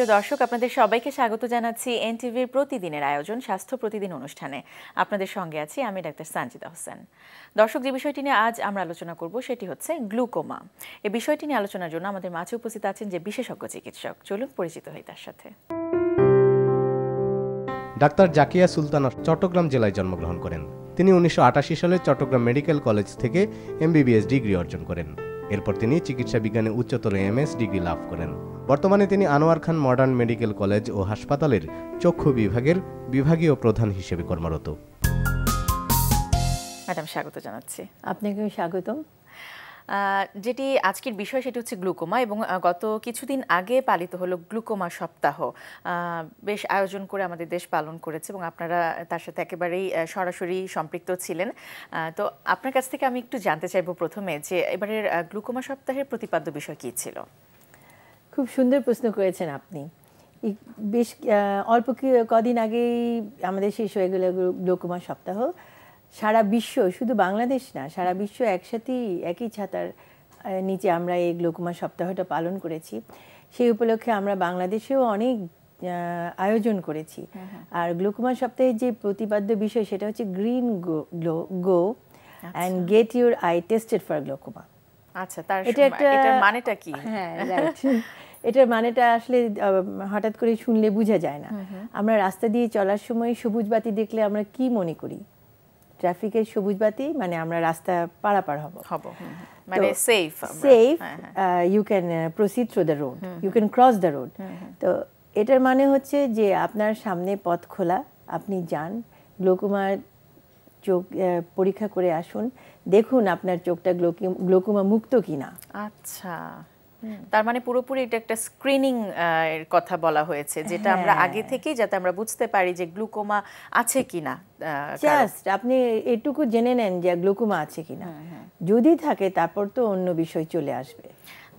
সুপ্রিয় দর্শক, আপনাদের সবাইকে স্বাগত জানাচ্ছি এনটিভির প্রতিদিনের আয়োজন স্বাস্থ্য প্রতিদিন অনুষ্ঠানে। আপনাদের সঙ্গে আছি আমি ডাক্তার সানজিদা হোসেন। দর্শক, যে বিষয়টি নিয়ে আজ আমরা আলোচনা করব সেটি হচ্ছে গ্লুকোমা। এই বিষয়টি নিয়ে আলোচনার জন্য আমাদের মাঝে উপস্থিত আছেন যে বিশেষজ্ঞ চিকিৎসক। চলুন পরিচিত হই তার সাথে। ডাক্তার জাকিয়া সুলতানা চট্টগ্রাম জেলায় জন্মগ্রহণ করেন। তিনি 1988 সালে চট্টগ্রাম মেডিকেল কলেজ থেকে এমবিবিএস ডিগ্রি অর্জন করেন। এরপর তিনি চিকিৎসা বিজ্ঞানে উচ্চতর এমএস ডিগ্রি লাভ করেন। বর্তমানে তিনি আনোয়ার খান মডার্ন মেডিকেল কলেজ ও হাসপাতালের চক্ষু বিভাগের বিভাগীয় প্রধান হিসেবে কর্মরত। ম্যাডাম, স্বাগত জানাচ্ছি। আপনাকেও স্বাগতম। যেটি আজকের বিষয় সেটি হচ্ছে গ্লুকোমা, এবং গত কিছুদিন আগে পালিত হলো গ্লুকোমা সপ্তাহ। বেশ আয়োজন করে আমাদের দেশ পালন করেছে এবং আপনারা তার সাথে একেবারেই সরাসরি সম্পৃক্ত ছিলেন। তো আপনার কাছ থেকে আমি একটু জানতে চাইবো প্রথমে যে এবারের গ্লুকোমা সপ্তাহের প্রতিপাদ্য বিষয় কী ছিল? খুব সুন্দর প্রশ্ন করেছেন আপনি। বেশ অল্প কদিন আগেই আমাদের শেষ হয়ে গেল গ্লুকোমা সপ্তাহ। সারা বিশ্ব, শুধু বাংলাদেশ না, সারা বিশ্ব একসাথেই একই ছাতার নিচে আমরা এই গ্লুকোমা সপ্তাহটা পালন করেছি। সেই উপলক্ষে আমরা বাংলাদেশেও অনেক আয়োজন করেছি। আর গ্লুকোমা সপ্তাহের যে প্রতিপাদ্য বিষয় সেটা হচ্ছে green go and get your eye tested for glaucoma. আচ্ছা, এটার মানেটা কি? হ্যাঁ, রাইট। এটার মানেটা আসলে হঠাৎ করে শুনলে বোঝা যায় না। আমরা রাস্তা দিয়ে চলার সময় সবুজ বাতি দেখলে আমরা কি মনে করি? ট্রাফিকের সবুজ বাতি মানে আমরা রাস্তা পারাপার হব, মানে safe, you can proceed through the road, you can cross the road. তো এটার মানে হচ্ছে যে আপনার সামনে পথ খোলা, আপনি যান, গ্লুকোমার চোখ পরীক্ষা করে আসুন, দেখুন আপনার চোখটা গ্লুকোমা মুক্ত কিনা। আচ্ছা, তার মানে পুরোপুরি এটা একটা স্ক্রিনিং এর কথা বলা হয়েছে, যেটা আমরা আগে থেকেই যাতে আমরা বুঝতে পারি যে গ্লুকোমা আছে কিনা। জাস্ট আপনি এটুকু জেনে নেন যে গ্লুকোমা আছে কিনা। যদি থাকে তারপর তো অন্য বিষয় চলে আসবে।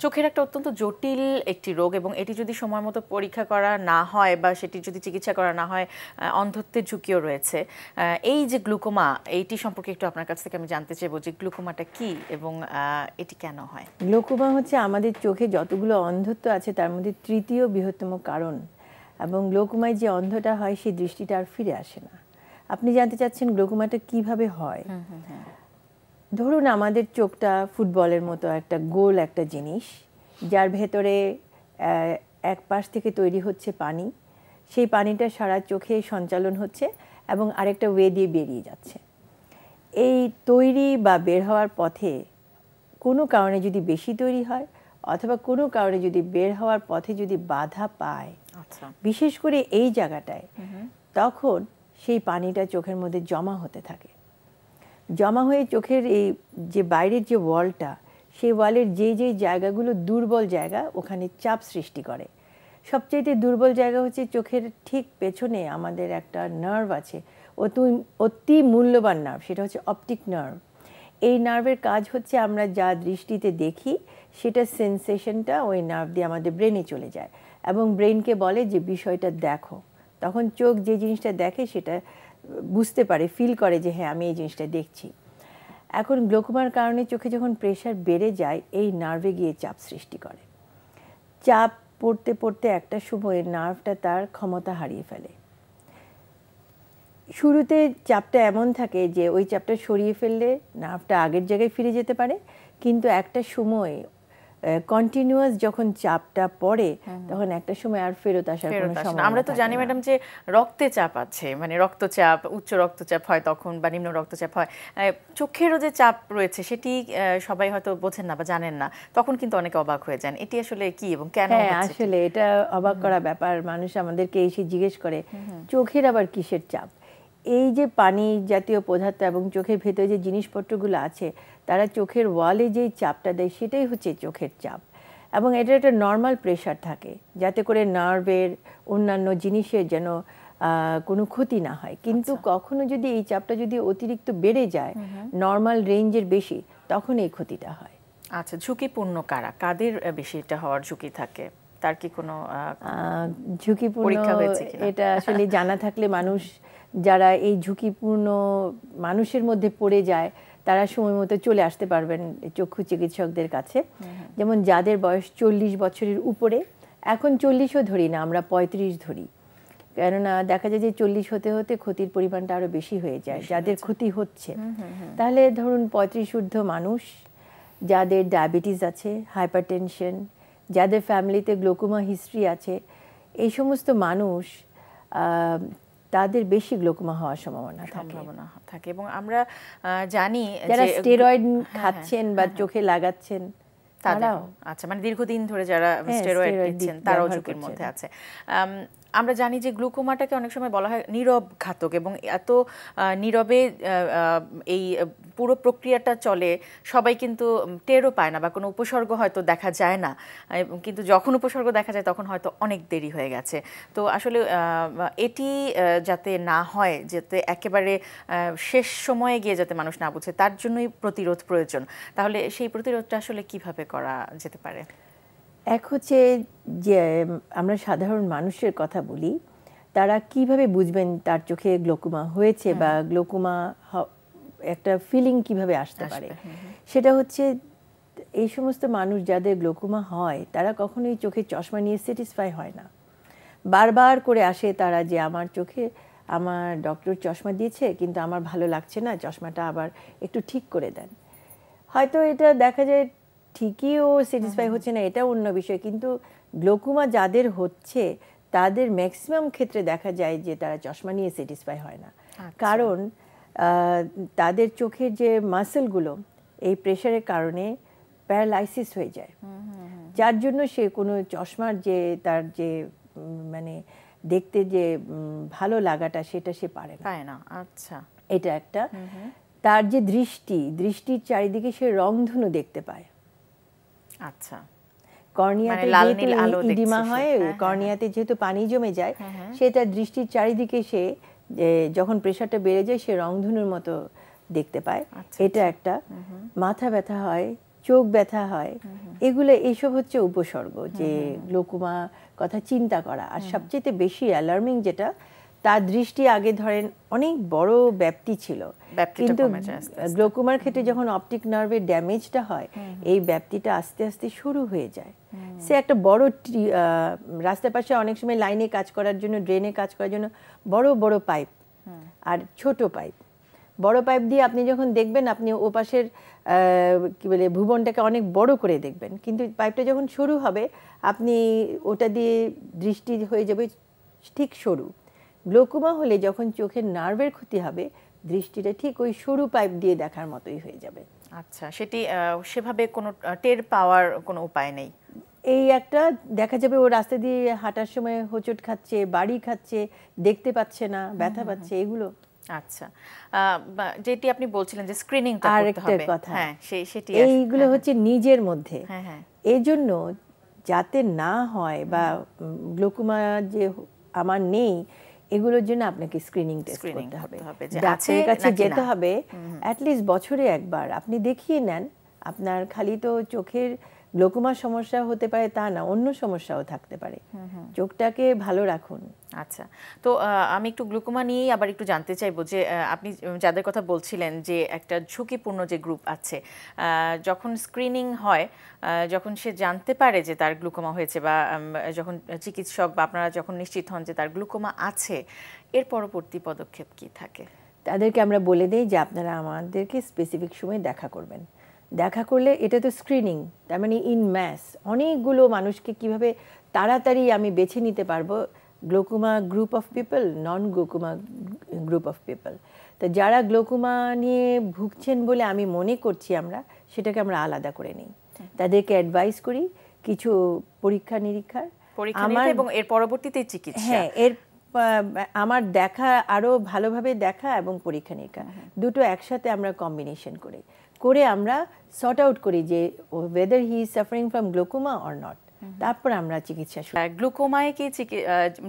চোখের একটা অত্যন্ত জটিল একটি রোগ, এবং এটি যদি সময় মতো পরীক্ষা করা না হয় বা সেটি যদি চিকিৎসা করা না হয় অন্ধত্বের ঝুঁকিও রয়েছে। এই যে গ্লুকোমা, এইটি সম্পর্কে একটু আপনার কাছ থেকে আমি জানতে চাইবো যে গ্লুকোমাটা কি এবং এটি কেন হয়? গ্লুকোমা হচ্ছে আমাদের চোখে যতগুলো অন্ধত্ব আছে তার মধ্যে তৃতীয় বৃহত্তম কারণ, এবং গ্লুকোমায় যে অন্ধটা হয় সেই দৃষ্টিটা আর ফিরে আসে না। আপনি জানতে চাচ্ছেন গ্লুকোমাটা কিভাবে হয়? ধরুন আমাদের চোখটা ফুটবলের মতো একটা গোল একটা জিনিস, যার ভেতরে এক পাশ থেকে তৈরি হচ্ছে পানি, সেই পানিটা সারা চোখে সঞ্চালন হচ্ছে এবং আরেকটা ওয়ে দিয়ে বেরিয়ে যাচ্ছে। এই তৈরি বা বের হওয়ার পথে কোনো কারণে যদি বেশি তৈরি হয় অথবা কোনো কারণে যদি বের হওয়ার পথে যদি বাধা পায়, বিশেষ করে এই জায়গাটায়, তখন সেই পানিটা চোখের মধ্যে জমা হতে থাকে। জমা হয়ে চোখের এই যে বাইরের যে ওয়ালটা, সেই ওয়ালের যে জায়গাগুলো দুর্বল জায়গা, ওখানে চাপ সৃষ্টি করে। সবচেয়ে দুর্বল জায়গা হচ্ছে চোখের ঠিক পেছনে আমাদের একটা নার্ভ আছে, অতি মূল্যবান নার্ভ, সেটা হচ্ছে অপটিক নার্ভ। এই নার্ভের কাজ হচ্ছে আমরা যা দৃষ্টিতে দেখি সেটা সেন্সেশনটা ওই নার্ভ দিয়ে আমাদের ব্রেনে চলে যায় এবং ব্রেনকে বলে যে বিষয়টা দেখো। তখন চোখ যে জিনিসটা দেখে সেটা বুঝতে পারে, ফিল করে যে হ্যাঁ আমি এই জিনিসটা দেখছি। এখন গ্লুকোমার কারণে চোখে যখন প্রেশার বেড়ে যায়, এই নার্ভে গিয়ে চাপ সৃষ্টি করে। চাপ পড়তে পড়তে একটা সময় নার্ভটা তার ক্ষমতা হারিয়ে ফেলে। শুরুতে চাপটা এমন থাকে যে ওই চাপটা সরিয়ে ফেললে নার্ভটা আগের জায়গায় ফিরে যেতে পারে, কিন্তু একটা সময় কন্টিনিউয়াস যখন চাপটা পড়ে তখন একটা সময় আর ফেরত আসার কোনো সম্ভাবনা থাকে না। আমরা তো জানি ম্যাডাম যে রক্তে চাপ আছে, মানে রক্তচাপ, উচ্চ রক্তচাপ হয় তখন বা নিম্ন রক্তচাপ হয়। চোখেরও যে চাপ রয়েছে সেটি সবাই হয়তো বোঝেন না বা জানেন না, তখন কিন্তু অনেকে অবাক হয়ে যান। এটি আসলে কি এবং কেন? হ্যাঁ, আসলে এটা অবাক করা ব্যাপার। মানুষ আমাদেরকে এসে জিজ্ঞেস করে চোখের আবার কিসের চাপ? এই যে পানি জাতীয় পদার্থ এবং চোখের ভেতরে যে জিনিসপত্রগুলো আছে, তারা চোখের ওয়ালে যেই চাপটা দেয় সেটাই হচ্ছে চোখের চাপ, এবং এটা একটা নর্মাল প্রেশার থাকে যাতে করে নার্ভের অন্যান্য জিনিসের যেন কোনো ক্ষতি না হয়। কিন্তু কখনো যদি এই চাপটা যদি অতিরিক্ত বেড়ে যায়, নর্মাল রেঞ্জের বেশি, তখন এই ক্ষতিটা হয়। আচ্ছা, ঝুঁকিপূর্ণ কাদের বেশি এটা হওয়ার ঝুঁকি থাকে? তার কি কোনো ঝুঁকিপূর্ণ এটা আসলে জানা থাকলে মানুষ যারা এই ঝুঁকিপূর্ণ মানুষের মধ্যে পড়ে যায় তারা সময় মতো চলে আসতে পারবেন চক্ষু চিকিৎসকদের কাছে। যেমন যাদের বয়স 40 বছরের উপরে এখন 40ও ধরি না, আমরা 35 ধরি। কেননা দেখা যায় যে 40 হতে হতে ক্ষতির পরিমাণটা আরো বেশি হয়ে যায় যাদের ক্ষতি হচ্ছে। তাহলে ধরুন 35 ঊর্ধ্ব মানুষ যাদের ডায়াবেটিস আছে, হাইপারটেনশন, যাদের ফ্যামিলিতে গ্লোকোমা হিস্ট্রি আছে, এই সমস্ত মানুষ তাদের বেশি গ্লোকোমা হওয়ার সম্ভাবনা থাকে। এবং আমরা জানি যারা স্টেরয়েড খাচ্ছেন বা চোখে লাগাচ্ছেন তারাও, আচ্ছা, মানে দীর্ঘদিন ধরে যারা স্টেরয়েড নিচ্ছেন তারাও ঝুঁকির মধ্যে আছে। আমরা জানি যে গ্লুকোমাটাকে অনেক সময় বলা হয় নীরব ঘাতক, এবং এত নীরবে এই পুরো প্রক্রিয়াটা চলে, সবাই কিন্তু টেরও পায় না বা কোনো উপসর্গ হয়তো দেখা যায় না, কিন্তু যখন উপসর্গ দেখা যায় তখন হয়তো অনেক দেরি হয়ে গেছে। তো আসলে এটি যাতে না হয়, যাতে একেবারে শেষ সময়ে গিয়ে যাতে মানুষ না বুঝে, তার জন্যই প্রতিরোধ প্রয়োজন। তাহলে সেই প্রতিরোধটা আসলে কিভাবে করা যেতে পারে? এক হচ্ছে যে আমরা সাধারণ মানুষের কথা বলি, তারা কিভাবে বুঝবেন তার চোখে গ্লোকোমা হয়েছে বা গ্লোকোমা একটা ফিলিং কিভাবে আসতে পারে, সেটা হচ্ছে এই সমস্ত মানুষ যাদের গ্লোকোমা হয় তারা কখনোই চোখে চশমা নিয়ে স্যাটিসফাই হয় না। বারবার করে আসে তারা যে আমার চোখে আমার ডক্টর চশমা দিয়েছে কিন্তু আমার ভালো লাগছে না, চশমাটা আবার একটু ঠিক করে দেন। হয়তো এটা দেখা যায় ঠিকই ও স্যাটিসফাই হচ্ছে না, এটা অন্য বিষয়, কিন্তু গ্লোকোমা যাদের হচ্ছে তাদের ম্যাক্সিমাম ক্ষেত্রে দেখা যায় যে তারা চশমা নিয়ে স্যাটিসফাই হয় না। কারণ তাদের চোখের যে মাসেলগুলো এই প্রেশারের কারণে প্যারালাইসিস হয়ে যায়, যার জন্য সে কোনো চশমার যে তার যে মানে দেখতে যে ভালো লাগাটা সেটা সে পায় না। আচ্ছা, এটা একটা। তার যে দৃষ্টির চারিদিকে সে রংধনু দেখতে পায়। আচ্ছা, কর্নিয়াতে যেহেতু ইডিমা হয়, কর্নিয়াতে যেহেতু পানি জমে যায়, সে তার দৃষ্টির চারিদিকে সে যখন প্রেশারটা বেড়ে যায় সে রংধনুর মতো দেখতে পায়। এটা একটা। মাথা ব্যথা হয়, চোখ ব্যথা হয়, এগুলো এইসব হচ্ছে উপসর্গ যে গ্লোকোমা কথা চিন্তা করা। আর সবচেয়ে বেশি অ্যালার্মিং যেটা, তার দৃষ্টি আগে ধরেন অনেক বড় ব্যাপ্তি ছিল, কিন্তু গ্লোকোমার ক্ষেত্রে যখন অপটিক নার্ভের ড্যামেজটা হয় এই ব্যাপ্তিটা আস্তে আস্তে শুরু হয়ে যায়। সে একটা বড় রাস্তার পাশে অনেক সময় লাইনে কাজ করার জন্য, ড্রেনে কাজ করার জন্য বড় বড় পাইপ আর ছোট পাইপ, বড় পাইপ দিয়ে আপনি যখন দেখবেন আপনি ও পাশের কি বলে ভুবনটাকে অনেক বড় করে দেখবেন, কিন্তু পাইপটা যখন সরু হবে আপনি ওটা দিয়ে দৃষ্টি হয়ে যাবে ঠিক সরু। গ্লোকোমা হলে যখন চোখের নার্ভের ক্ষতি হবে দৃষ্টিটা ঠিক ওই সরু পাইপ দিয়ে দেখার মতোই হয়ে যাবে। আচ্ছা, সেটি সেভাবে কোনো টের পাওয়ার কোনো উপায় নেই। এই একটা দেখা যাবে ও রাস্তা দিয়ে হাঁটার সময় হোঁচট খাচ্ছে, বাড়ি খাচ্ছে, দেখতে পাচ্ছে না, ব্যথা পাচ্ছে, এগুলো। আচ্ছা, যেটি আপনি বলছিলেন যে স্ক্রিনিংটা করতে হবে, হ্যাঁ সেটি এইগুলো হচ্ছে নিজের মধ্যে। এই জন্য যাতে না হয় বা গ্লোকোমা যে আমার নেই এগুলোর জন্য আপনাকে স্ক্রিনিং টেস্ট করতে হবে, ডাক্তারের কাছে যেতে হবে অ্যাটলিস্ট বছরে একবার। আপনি দেখিয়ে নেন, আপনার খালি তো চোখের গ্লোকোমার সমস্যা হতে পারে তা না, অন্য সমস্যাও থাকতে পারে, চোখটাকে ভালো রাখুন। আচ্ছা, তো আমি একটু গ্লুকোমা নিয়েই আবার একটু জানতে চাইবো যে আপনি যাদের কথা বলছিলেন যে একটা ঝুঁকিপূর্ণ যে গ্রুপ আছে, যখন স্ক্রিনিং হয়, যখন সে জানতে পারে যে তার গ্লুকোমা হয়েছে বা যখন চিকিৎসক বা আপনারা যখন নিশ্চিত হন যে তার গ্লুকোমা আছে, এর পরবর্তী পদক্ষেপ কি থাকে? তাদেরকে আমরা বলে দেই যে আপনারা আমাদেরকে স্পেসিফিক সময় দেখা করবেন। দেখা করলে এটা তো স্ক্রিনিং, তার মানে ইন ম্যাস অনেকগুলো মানুষকে কিভাবে তাড়াতাড়ি আমি বেছে নিতে পারবো glaucoma group of people, non glaucoma group of people. তো যারা গ্লোকোমা নিয়ে ভুগছেন বলে আমি মনে করছি আমরা সেটাকে আমরা আলাদা করে নিই, তাদেরকে অ্যাডভাইস করি কিছু পরীক্ষা নিরীক্ষার এবং এর পরবর্তীতে চিকিৎসা। হ্যাঁ, এর আমার দেখা আরো ভালোভাবে দেখা এবং পরীক্ষা নিরীক্ষা দুটো একসাথে আমরা কম্বিনেশন করে আমরা সর্ট আউট করি যে whether he is suffering from glaucoma or not, তারপর আমরা চিকিৎসা শুরু। গ্লুকোমায় কি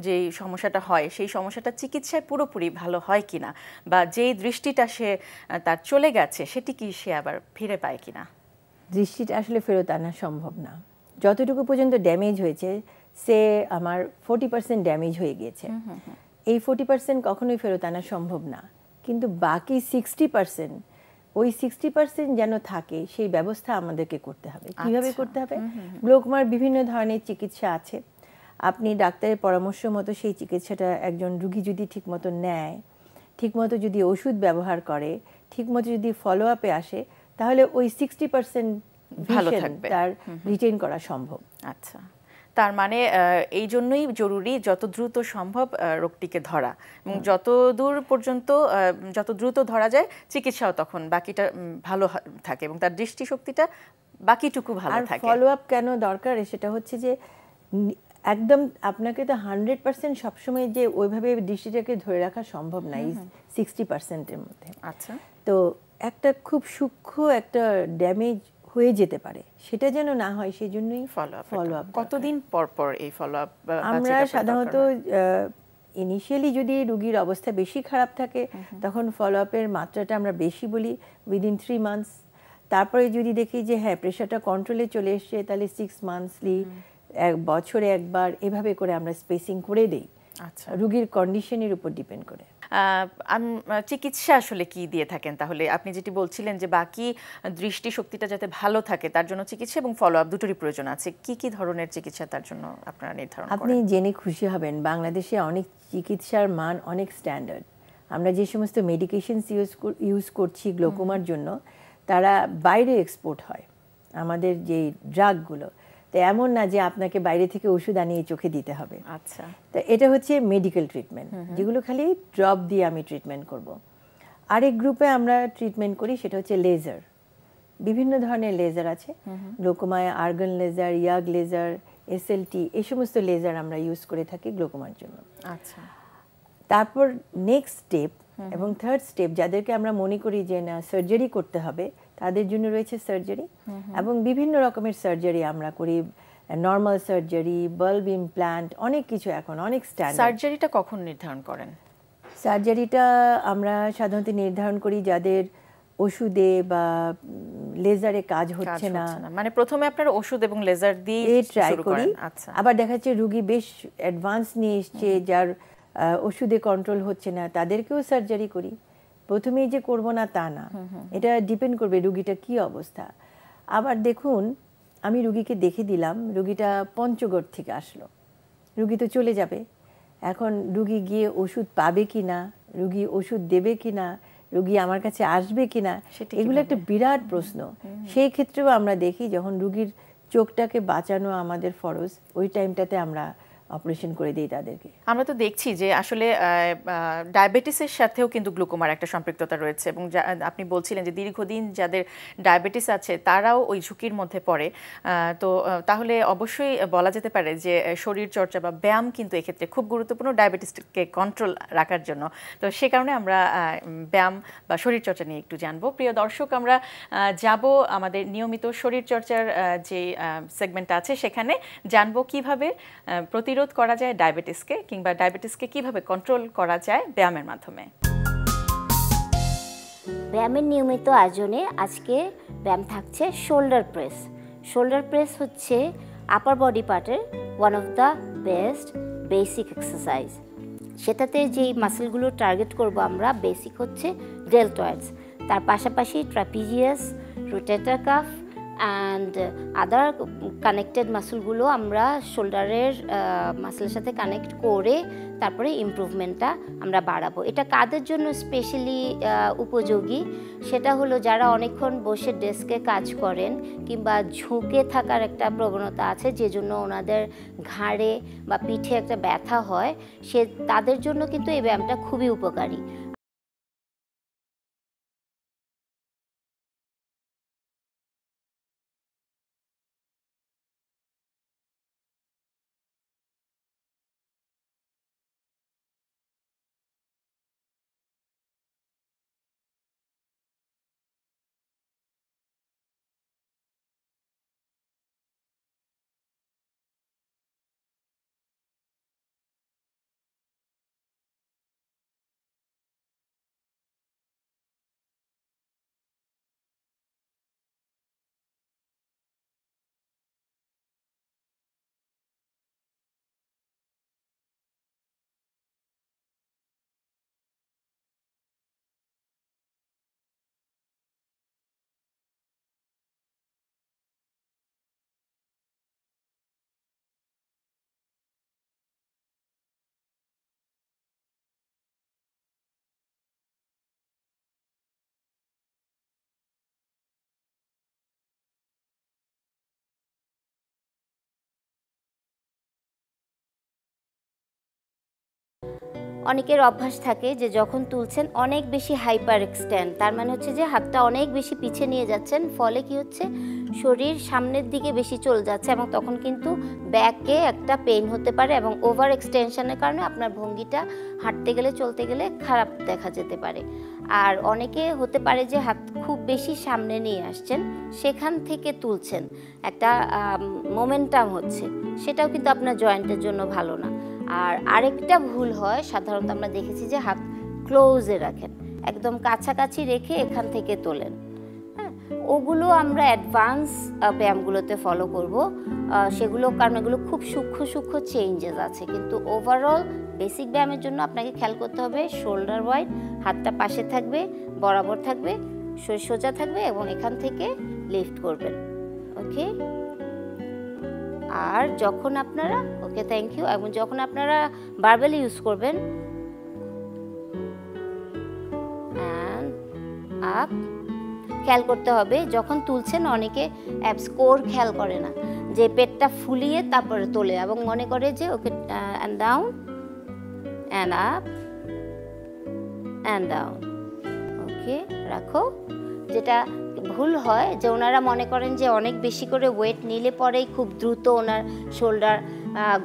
যে সমস্যাটা হয় সেই সমস্যাটা চিকিৎসায় পুরোপুরি ভালো হয় কিনা, বা যেই দৃষ্টিটা সে তার চলে গেছে সেটি কি সে আবার ফিরে পায় কিনা? দৃষ্টিটা আসলে ফেরত আনা সম্ভব না। যতটুকু পর্যন্ত ড্যামেজ হয়েছে, সে আমার 40% ড্যামেজ হয়ে গিয়েছে, এই 40% কখনোই ফেরত আনা সম্ভব না, কিন্তু বাকি 60% ওই 60% যেন থাকে সেই ব্যবস্থা আমাদেরকে করতে হবে। কিভাবে করতে হবে? গ্লোকোমার বিভিন্ন ধরনের চিকিৎসা আছে, আপনি ডাক্তারের পরামর্শ মতো সেই চিকিৎসাটা একজন রুগী যদি ঠিকমতো নেয়, ঠিকমতো যদি ওষুধ ব্যবহার করে, ঠিকমতো যদি ফলো আপে আসে, তাহলে ওই 60% ভালো ভিশন থাকবে। তার রিটেইন করা সম্ভব। আচ্ছা, তার মানে এই জন্যই জরুরি যত দ্রুত সম্ভব রোগটিকে ধরা, এবং যত দূর পর্যন্ত যত দ্রুত ধরা যায় চিকিৎসাও তখন বাকিটা ভালো থাকে এবং তার দৃষ্টিশক্তিটা বাকিটুকু ভালো আর থাকে। ফলো আপ কেন দরকার সেটা হচ্ছে যে একদম আপনাকে তো 100% সবসময় যে ওইভাবে দৃষ্টিটাকে ধরে রাখা সম্ভব না, এই 60%-এর মধ্যে। আচ্ছা, তো একটা খুব সূক্ষ্ম একটা ড্যামেজ হয়ে যেতে পারে, সেটা যেন না হয় সেই জন্যই ফলো আপ। কতদিন পর পর এই ফলো আপ? আমরা সাধারণত ইনিশিয়ালি যদি রুগীর অবস্থা বেশি খারাপ থাকে তখন ফলো আপের মাত্রাটা আমরা বেশি বলি, উইদিন 3 মান্থস। তারপরে যদি দেখি যে হ্যাঁ প্রেশারটা কন্ট্রোলে চলে এসছে, তাহলে 6 মান্থসলি, এক বছরে একবার, এভাবে করে আমরা স্পেসিং করে দেই। আচ্ছা, রুগীর কন্ডিশনের উপর ডিপেন্ড করে। চিকিৎসা আসলে কি দিয়ে থাকেন তাহলে? আপনি যেটি বলছিলেন যে বাকি দৃষ্টিশক্তিটা যাতে ভালো থাকে তার জন্য চিকিৎসা এবং ফলো আপ দুটোরই প্রয়োজন আছে, কি কি ধরনের চিকিৎসা তার জন্য আপনারা নির্ধারণ করেন? আপনি জেনে খুশি হবেন বাংলাদেশে অনেক চিকিৎসার মান অনেক স্ট্যান্ডার্ড। আমরা যে সমস্ত মেডিকেশনস ইউজ করছি গ্লোকোমার জন্য, তারা বাইরে এক্সপোর্ট হয়, আমাদের যে ড্রাগগুলো। তো এমন না যে আপনাকে বাইরে থেকে ওষুধ আনিয়ে চোখে দিতে হবে। আচ্ছা, তো এটা হচ্ছে মেডিকেল ট্রিটমেন্ট, যেগুলো খালি ড্রপ দিয়ে আমি ট্রিটমেন্ট করব। আরেক গ্রুপে আমরা ট্রিটমেন্ট করি, সেটা হচ্ছে লেজার। বিভিন্ন ধরনের লেজার আছে, গ্লোকোমায় argon laser, YAG laser, SLT, এই সমস্ত লেজার আমরা ইউজ করে থাকি গ্লোকোমার জন্য। আচ্ছা, তারপর নেক্সট স্টেপ এবং থার্ড স্টেপ, যাদেরকে আমরা মনে করি যে না সার্জারি করতে হবে, তাদের জন্য রয়েছে সার্জারি। এবং বিভিন্ন রকমের সার্জারি আমরা করি, নর্মাল সার্জারি, বাল্ব ইমপ্ল্যান্ট, অনেক কিছু এখন অনেক স্ট্যান্ডার্ড। সার্জারিটা কখন নির্ধারণ করেন? সার্জারিটা আমরা সাধারণত নির্ধারণ করি যাদের ওষুধে বা লেজারে কাজ হচ্ছে না, মানে প্রথমে আপনারা ওষুধ এবং লেজার দিয়ে ট্রাই শুরু করি। করেন। আচ্ছা, আবার দেখা যাচ্ছে রুগী বেশ অ্যাডভান্স নিয়ে এসছে, যার ওষুধে কন্ট্রোল হচ্ছে না, তাদেরকেও সার্জারি করি। প্রথমেই যে করব না তা না, এটা ডিপেন্ড করবে রুগীটা কি অবস্থা। আবার দেখুন, আমি রুগীকে দেখে দিলাম, রুগীটা পঞ্চগড় থেকে আসলো, রুগী তো চলে যাবে। এখন রুগী গিয়ে ওষুধ পাবে কি না, রুগী ওষুধ দেবে কি না, রুগী আমার কাছে আসবে কি না, এগুলো একটা বিরাট প্রশ্ন। সেই ক্ষেত্রেও আমরা দেখি যখন রুগীর চোখটাকে বাঁচানো আমাদের ফরজ, ওই টাইমটাতে আমরা অপারেশন করে দিই তাদেরকে। আমরা তো দেখছি যে আসলে ডায়াবেটিসের সাথেও কিন্তু গ্লুকোমার একটা সম্পৃক্ততা রয়েছে, এবং আপনি বলছিলেন যে দীর্ঘদিন যাদের ডায়াবেটিস আছে তারাও ওই ঝুঁকির মধ্যে পড়ে। তো তাহলে অবশ্যই বলা যেতে পারে যে শরীর চর্চা বা ব্যায়াম কিন্তু এক্ষেত্রে খুব গুরুত্বপূর্ণ ডায়াবেটিসকে কন্ট্রোল রাখার জন্য। তো সে কারণে আমরা ব্যায়াম বা শরীর চর্চা নিয়ে একটু জানবো। প্রিয় দর্শক, আমরা যাব আমাদের নিয়মিত শরীর চর্চার যে সেগমেন্ট আছে, সেখানে জানবো কিভাবে প্রতিরোধ করা যায় ডায়াবেটিসকে, কিংবা ডায়াবেটিসকে কিভাবে কন্ট্রোল করা যায় ব্যায়ামের মাধ্যমে। ব্যায়ামের নিয়মিত আয়োজনে আজকে ব্যায়াম থাকছে শোল্ডার প্রেস। শোল্ডার প্রেস হচ্ছে আপার বডি পার্টের one of the best basic exercise. সেটাতে যেই মাসেলগুলো টার্গেট করব আমরা, বেসিক হচ্ছে ডেলটয়েডস, তার পাশাপাশি trapezius, rotator cuff and other connected মাসেলগুলো আমরা শোল্ডারের মাসেলের সাথে কানেক্ট করে তারপরে ইমপ্রুভমেন্টটা আমরা বাড়াবো। এটা কাদের জন্য স্পেশালি উপযোগী? সেটা হলো যারা অনেকক্ষণ বসে ডেস্কে কাজ করেন কিংবা ঝুঁকে থাকার একটা প্রবণতা আছে, যে জন্য ওনাদের ঘাড়ে বা পিঠে একটা ব্যথা হয়, তাদের জন্য কিন্তু এই ব্যায়ামটা খুবই উপকারী। অনেকের অভ্যাস থাকে যে যখন তুলছেন অনেক বেশি হাইপার এক্সটেন্ড, তার মানে হচ্ছে যে হাতটা অনেক বেশি পিছে নিয়ে যাচ্ছেন, ফলে কি হচ্ছে শরীর সামনের দিকে বেশি চলে যাচ্ছে এবং তখন কিন্তু ব্যাকে একটা পেইন হতে পারে এবং ওভার এক্সটেনশনের কারণে আপনার ভঙ্গিটা হাঁটতে গেলে চলতে গেলে খারাপ দেখা যেতে পারে। আর অনেকে হতে পারে যে হাত খুব বেশি সামনে নিয়ে আসছেন, সেখান থেকে তুলছেন, একটা মোমেন্টাম হচ্ছে, সেটাও কিন্তু আপনার জয়েন্টের জন্য ভালো না। আর আরেকটা ভুল হয় সাধারণত আমরা দেখেছি যে হাত ক্লোজে রাখেন, একদম কাছাকাছি রেখে এখান থেকে তোলেন। হ্যাঁ, ওগুলো আমরা অ্যাডভান্স ব্যায়ামগুলোতে ফলো করব, সেগুলো কারণ এগুলো খুব সূক্ষ্ম সূক্ষ্ম চেঞ্জেস আছে, কিন্তু ওভারঅল বেসিক ব্যায়ামের জন্য আপনাকে খেয়াল করতে হবে শোল্ডার ওয়াইড, হাতটা পাশে থাকবে, বরাবর থাকবে, সোজা থাকবে এবং এখান থেকে লিফট করবেন। ওকে, আর যখন আপনারা ওকে থ্যাংক ইউ, এবং যখন আপনারা বারবেল ইউজ করবেন আপ, খেয়াল করতে হবে যখন তুলছেন অনেকে অ্যাবস কোর খেয়াল করে না, যে পেটটা ফুলিয়ে তারপরে তোলে এবং মনে করে যে okay and down and up and down. Okay, রাখো। যেটা ভুল হয় যে ওনারা মনে করেন যে অনেক বেশি করে ওয়েট নিলে পরেই খুব দ্রুত ওনার শোল্ডার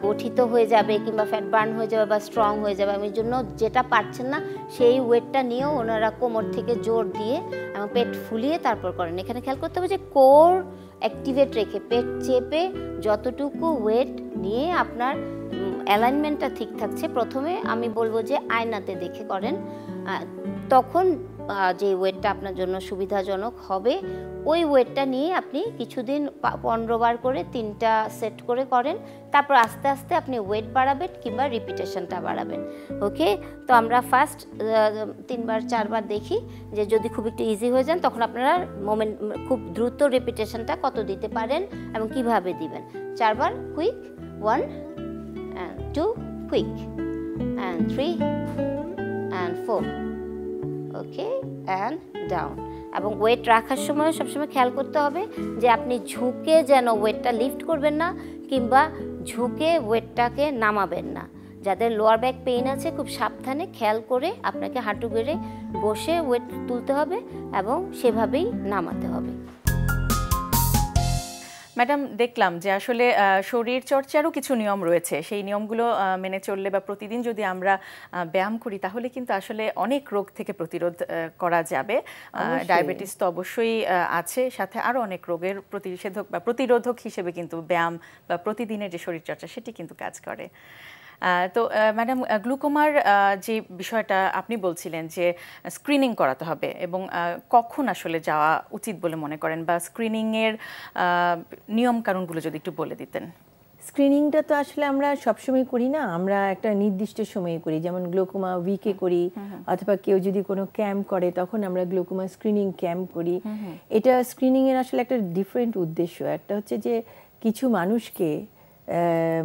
গঠিত হয়ে যাবে কিংবা ফ্যাট বার্ন হয়ে যাবে বা স্ট্রং হয়ে যাবে, এই জন্য যেটা পারছেন না সেই ওয়েটটা নিয়েও ওনারা কোমর থেকে জোর দিয়ে এবং পেট ফুলিয়ে তারপর করেন। এখানে খেয়াল করতে হবে যে কোর অ্যাক্টিভেট রেখে পেট চেপে যতটুকু ওয়েট নিয়ে আপনার অ্যালাইনমেন্টটা ঠিক থাকছে, প্রথমে আমি বলবো যে আয়নাতে দেখে করেন, তখন যে ওয়েটটা আপনার জন্য সুবিধাজনক হবে ওই ওয়েটটা নিয়ে আপনি কিছুদিন 15 বার করে 3টা সেট করে করেন, তারপর আস্তে আস্তে আপনি ওয়েট বাড়াবেন কিংবা রিপিটেশনটা বাড়াবেন। ওকে, তো আমরা ফার্স্ট 3 বার 4 বার দেখি, যে যদি খুব একটু ইজি হয়ে যান তখন আপনারা মোমেন্ট খুব দ্রুত রিপিটেশনটা কত দিতে পারেন এবং কিভাবে দিবেন। 4 বার quick, 1 and 2 quick and 3 and 4, okay, and down. এবং ওয়েট রাখার সময় সবসময় খেয়াল করতে হবে যে আপনি ঝুঁকে যেন ওয়েটটা লিফট করবেন না কিংবা ঝুঁকে ওয়েটটাকে নামাবেন না। যাদের লোয়ার ব্যাক পেইন আছে খুব সাবধানে খেয়াল করে আপনাকে হাঁটু গেড়ে বসে ওয়েট তুলতে হবে এবং সেভাবেই নামাতে হবে। ম্যাডাম, দেখলাম যে আসলে শরীর চর্চারও কিছু নিয়ম রয়েছে, সেই নিয়মগুলো মেনে চললে বা প্রতিদিন যদি আমরা ব্যায়াম করি তাহলে কিন্তু আসলে অনেক রোগ থেকে প্রতিরোধ করা যাবে। ডায়াবেটিস তো অবশ্যই আছে, সাথে আরও অনেক রোগের প্রতিষেধক বা প্রতিরোধক হিসেবে কিন্তু ব্যায়াম বা প্রতিদিনের যে শরীরচর্চা সেটি কিন্তু কাজ করে। তো ম্যাডাম, গ্লুকোমার যে বিষয়টা আপনি বলছিলেন যে স্ক্রিনিং করাতে হবে এবং কখন আসলে যাওয়া উচিত বলে মনে করেন, বা স্ক্রিনিংয়ের নিয়ম কানুনগুলো যদি একটু বলে দিতেন। স্ক্রিনিংটা তো আসলে আমরা সবসময় করি না, আমরা একটা নির্দিষ্ট সময়ে করি, যেমন গ্লুকোমা উইকে করি, অথবা কেউ যদি কোনো ক্যাম্প করে তখন আমরা গ্লুকোমা স্ক্রিনিং ক্যাম্প করি। এটা স্ক্রিনিংয়ের আসলে একটা ডিফারেন্ট উদ্দেশ্য। একটা হচ্ছে যে কিছু মানুষকে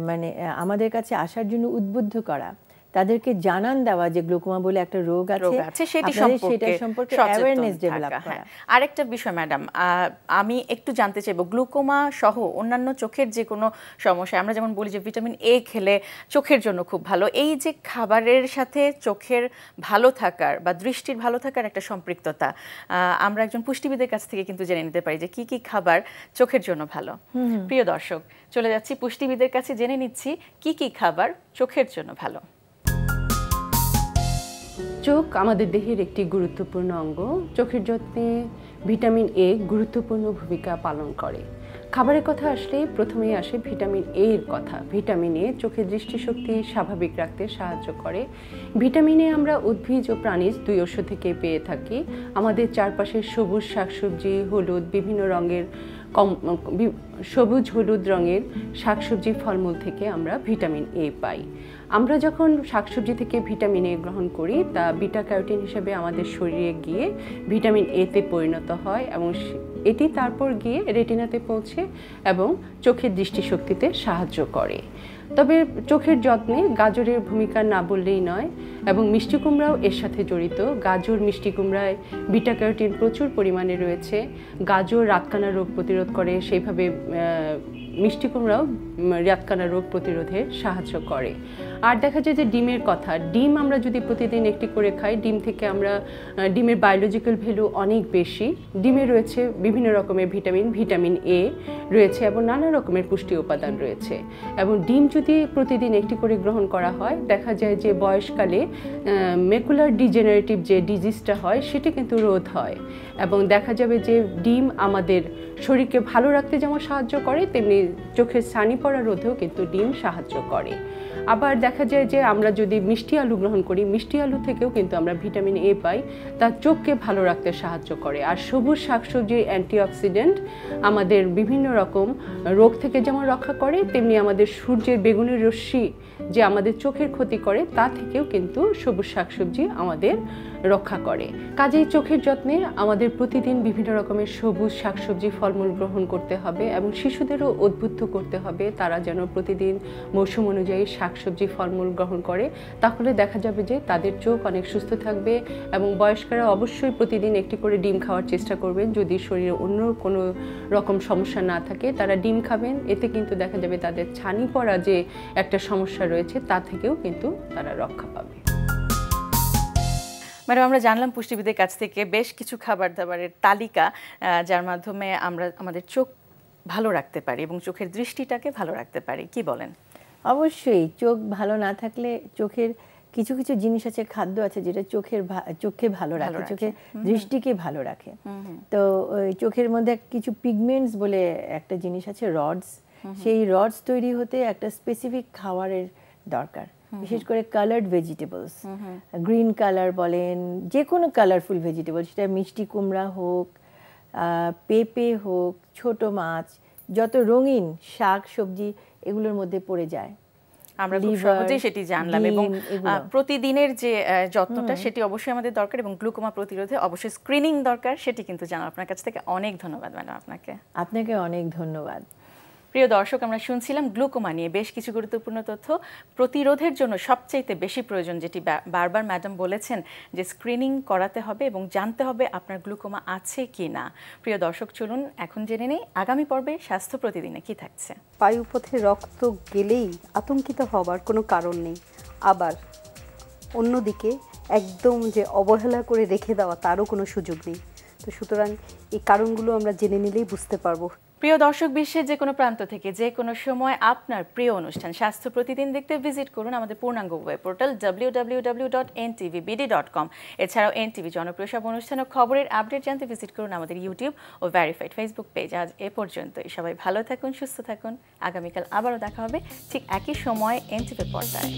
মানে আমাদের কাছে আসার জন্য উদ্বুদ্ধ করা, তাদেরকে জানান দেওয়া যে গ্লুকোমা বলে একটা রোগ আছে, সেটা সম্পর্কে অ্যাওয়ারনেস ডেভেলপ করা। আরেকটা বিষয় ম্যাডাম, আমি একটু জানতে চাইবো, গ্লুকোমা সহ অন্যান্য চোখের যে কোনো সমস্যা, আমরা যেমন বলি যে ভিটামিন এ খেলে চোখের জন্য খুব ভালো, এই যে খাবারের সাথে চোখের ভালো থাকার বা দৃষ্টির ভালো থাকার একটা সম্পৃক্ততা, আমরা একজন পুষ্টিবিদের কাছ থেকে কিন্তু জেনে নিতে পারি যে কি কি খাবার চোখের জন্য ভালো। প্রিয় দর্শক, চলে যাচ্ছি পুষ্টিবিদের কাছে, জেনে নিচ্ছি কি কি খাবার চোখের জন্য ভালো। চোখ আমাদের দেহের একটি গুরুত্বপূর্ণ অঙ্গ। চোখের যত্নে ভিটামিন এ গুরুত্বপূর্ণ ভূমিকা পালন করে। খাবারের কথা আসলে প্রথমেই আসে ভিটামিন এ এর কথা। ভিটামিন এ চোখের দৃষ্টিশক্তি স্বাভাবিক রাখতে সাহায্য করে। ভিটামিন এ আমরা উদ্ভিজ ও প্রাণীজ দুই উৎস থেকে পেয়ে থাকি। আমাদের চারপাশের সবুজ শাকসবজি, হলুদ, বিভিন্ন রঙের সবুজ হলুদ রঙের শাকসবজি, ফলমূল থেকে আমরা ভিটামিন এ পাই। আমরা যখন শাকসবজি থেকে ভিটামিন এ গ্রহণ করি তা বিটা ক্যারোটিন হিসেবে আমাদের শরীরে গিয়ে ভিটামিন এতে পরিণত হয় এবং এটি তারপর গিয়ে রেটিনাতে পৌঁছে এবং চোখের দৃষ্টিশক্তিতে সাহায্য করে। তবে চোখের যত্নে গাজরের ভূমিকা না বললেই নয় এবং মিষ্টি কুমড়াও এর সাথে জড়িত। গাজর, মিষ্টি কুমড়ায় বিটা ক্যারোটিন প্রচুর পরিমাণে রয়েছে। গাজর রাতকানা রোগ প্রতিরোধ করে, সেইভাবে মিষ্টি কুমড়াও রাতকানা রোগ প্রতিরোধে সাহায্য করে। আর দেখা যায় যে ডিমের কথা, ডিম আমরা যদি প্রতিদিন একটি করে খাই, ডিম থেকে আমরা ডিমের বায়োলজিক্যাল ভ্যালু অনেক বেশি। ডিমে রয়েছে বিভিন্ন রকমের ভিটামিন এ রয়েছে এবং নানা রকমের পুষ্টি উপাদান রয়েছে। এবং ডিম যদি প্রতিদিন একটি করে গ্রহণ করা হয়, দেখা যায় যে বয়সকালে ম্যাকুলার ডিজেনারেটিভ যে ডিজিজটা হয় সেটা কিন্তু রোধ হয়। এবং দেখা যাবে যে ডিম আমাদের শরীরকে ভালো রাখতে যেমন সাহায্য করে, তেমনি চোখের ছানি পড়া রোধেও কিন্তু ডিম সাহায্য করে। আবার দেখা যায় যে আমরা যদি মিষ্টি আলু গ্রহণ করি, মিষ্টি আলু থেকেও কিন্তু আমরা ভিটামিন এ পাই, তা চোখকে ভালো রাখতে সাহায্য করে। আর সবুজ শাকসবজির অ্যান্টিঅক্সিডেন্ট আমাদের বিভিন্ন রকম রোগ থেকে যেমন রক্ষা করে, তেমনি আমাদের সূর্যের বেগুনি রশ্মি যে আমাদের চোখের ক্ষতি করে তা থেকেও কিন্তু সবুজ শাকসবজি আমাদের রক্ষা করে। কাজেই চোখের যত্নে আমাদের প্রতিদিন বিভিন্ন রকমের সবুজ শাকসবজি ফলমূল গ্রহণ করতে হবে এবং শিশুদেরও উদ্বুদ্ধ করতে হবে তারা যেন প্রতিদিন মৌসুম অনুযায়ী শাকসবজি ফলমূল গ্রহণ করে। তাহলে দেখা যাবে যে তাদের চোখ অনেক সুস্থ থাকবে। এবং বয়স্করা অবশ্যই প্রতিদিন একটি করে ডিম খাওয়ার চেষ্টা করবেন। যদি শরীরে অন্য কোনো রকম সমস্যা না থাকে তারা ডিম খাবেন। এতে কিন্তু দেখা যাবে তাদের ছানি পড়া যে একটা সমস্যা রয়েছে তা থেকেও কিন্তু তারা রক্ষা পাবে। ম্যাডাম, আমরা জানলাম পুষ্টিবিদের কাছ থেকে বেশ কিছু খাবার দাবারের তালিকা, যার মাধ্যমে আমরা আমাদের চোখ ভালো রাখতে পারি এবং চোখের দৃষ্টিটাকে ভালো রাখতে পারি। কি বলেন? অবশ্যই চোখ ভালো না থাকলে চোখের কিছু কিছু জিনিস আছে, খাদ্য আছে যেটা চোখকে ভালো রাখে, চোখের দৃষ্টিকে ভালো রাখে। তো ওই চোখের মধ্যে কিছু পিগমেন্টস বলে একটা জিনিস আছে, রডস। সেই রডস তৈরি হতে একটা স্পেসিফিক খাবারের দরকার, বিশেষ করে কালার্ড ভেজিটেবলস, গ্রিন কালার বলেন, যে কোনো কালারফুল ভেজিটেবল, সেটা মিষ্টি কুমড়া হোক, পেঁপে হোক, ছোট মাছ, যত রঙিন শাক সবজি এগুলোর মধ্যে পড়ে যায়। আমরা খুব সহজেই সেটি জানলাম এবং প্রতিদিনের যে যত্নটা সেটি অবশ্যই আমাদের দরকার এবং গ্লুকোমা প্রতিরোধে অবশ্যই স্ক্রিনিং দরকার, সেটি কিন্তু জানার আপনার কাছ থেকে অনেক ধন্যবাদ ম্যাডাম। আপনাকে অনেক ধন্যবাদ। প্রিয় দর্শক, আমরা শুনছিলাম গ্লুকোমা নিয়ে বেশ কিছু গুরুত্বপূর্ণ তথ্য। প্রতিরোধের জন্য সবচাইতে বেশি প্রয়োজন, যেটি বারবার ম্যাডাম বলেছেন, যে স্ক্রিনিং করাতে হবে এবং জানতে হবে আপনার গ্লুকোমা আছে কি না। প্রিয় দর্শক, চলুন এখন জেনে নেই আগামী পর্বে স্বাস্থ্য প্রতিদিনে কি থাকছে। বায়ুপথে রক্ত গেলেই আতঙ্কিত হবার কোনো কারণ নেই, আবার অন্যদিকে একদম যে অবহেলা করে রেখে দেওয়া তারও কোনো সুযোগ নেই। তো সুতরাং এই কারণগুলো আমরা জেনে নিলেই বুঝতে পারবো। প্রিয় দর্শক, বিশ্বের যে কোনো প্রান্ত থেকে যে কোনো সময় আপনার প্রিয় অনুষ্ঠান স্বাস্থ্য প্রতিদিন দেখতে ভিজিট করুন আমাদের পূর্ণাঙ্গ ওয়েব পোর্টাল www.ntv.com। এছাড়াও এনটিভি জনপ্রিয় সব অনুষ্ঠান ও খবরের আপডেট জানতে ভিজিট করুন আমাদের ইউটিউব ও ভেরিফাইড ফেসবুক পেজ। আজ এ পর্যন্তই। সবাই ভালো থাকুন, সুস্থ থাকুন। আগামীকাল আবারও দেখা হবে ঠিক একই সময় এনটিভি পর্দায়।